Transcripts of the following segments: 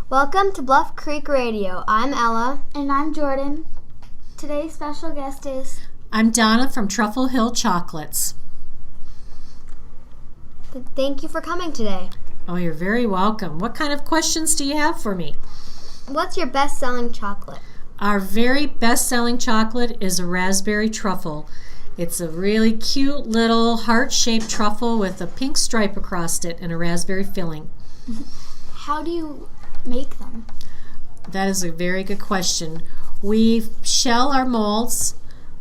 Welcome to Bluff Creek Radio. I'm Ella. And I'm Jordan. Today's special guest is... I'm Donna from Truffle Hill Chocolates. Thank you for coming today. Oh, you're very welcome. What kind of questions do you have for me? What's your best-selling chocolate? Our very best-selling chocolate is a raspberry truffle. It's a really cute little heart-shaped truffle with a pink stripe across it and a raspberry filling. How do you make them? That is a very good question. We shell our molds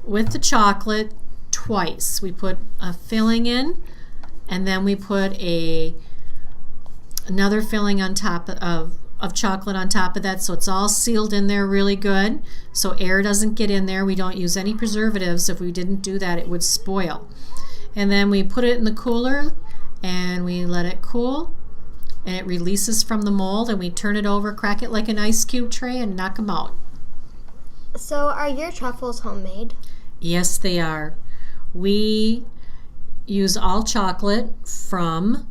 with the chocolate twice. We put a filling in, and then we put another filling on top of chocolate on top of that, so it's all sealed in there really good, so air doesn't get in there. We don't use any preservatives. If we didn't do that, it would spoil. And then we put it in the cooler, and we let it cool, and it releases from the mold, and we turn it over, crack it like an ice cube tray, and knock them out. So are your truffles homemade? Yes, they are. We use all chocolate from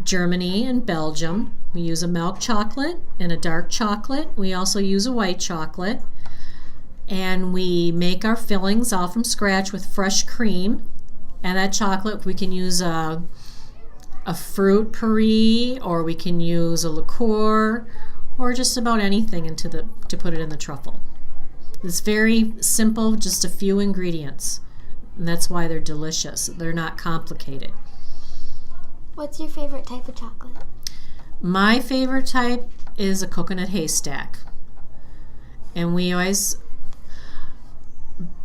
Germany and Belgium. We use a milk chocolate and a dark chocolate. We also use a white chocolate. And we make our fillings all from scratch with fresh cream. And that chocolate, we can use a fruit puree, or we can use a liqueur, or just about anything to put it in the truffle. It's very simple, just a few ingredients. And that's why they're delicious. They're not complicated. What's your favorite type of chocolate? My favorite type is a coconut haystack. And we always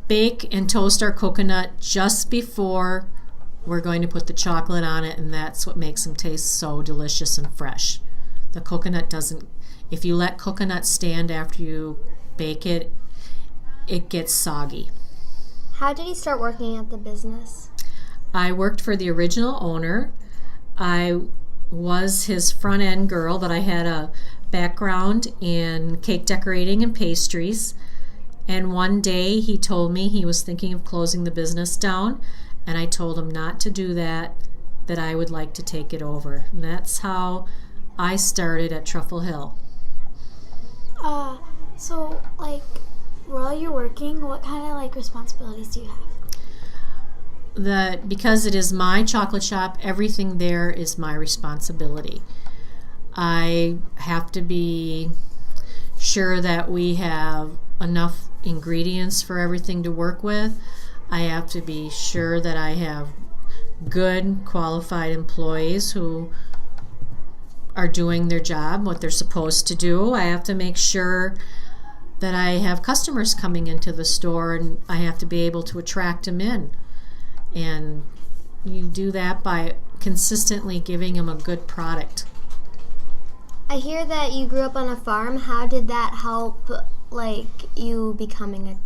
bake and toast our coconut just before we're going to put the chocolate on it, and that's what makes them taste so delicious and fresh. The coconut doesn't, if you let coconut stand after you bake it, it gets soggy. How did you start working at the business? I worked for the original owner. I was his front end girl, but I had a background in cake decorating and pastries. And one day he told me he was thinking of closing the business down, and I told him not to do that I would like to take it over. And that's how I started at Truffle Hill. So while you're working, what kind of responsibilities do you have? Because it is my chocolate shop, everything there is my responsibility. I have to be sure that we have enough ingredients for everything to work with. I have to be sure that I have good, qualified employees who are doing their job, what they're supposed to do. I have to make sure that I have customers coming into the store, and I have to be able to attract them in. And you do that by consistently giving them a good product. I hear that you grew up on a farm. How did that help, you becoming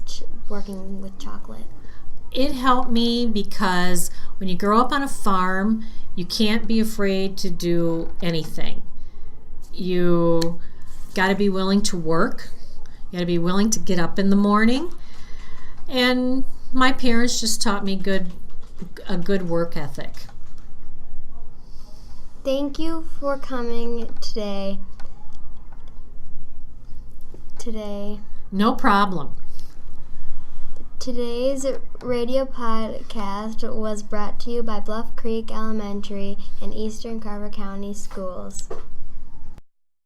working with chocolate? It helped me because when you grow up on a farm, you can't be afraid to do anything. You got to be willing to work. You got to be willing to get up in the morning. And my parents just taught me a good work ethic. Thank you for coming today. No problem. Today's radio podcast was brought to you by Bluff Creek Elementary and Eastern Carver County Schools.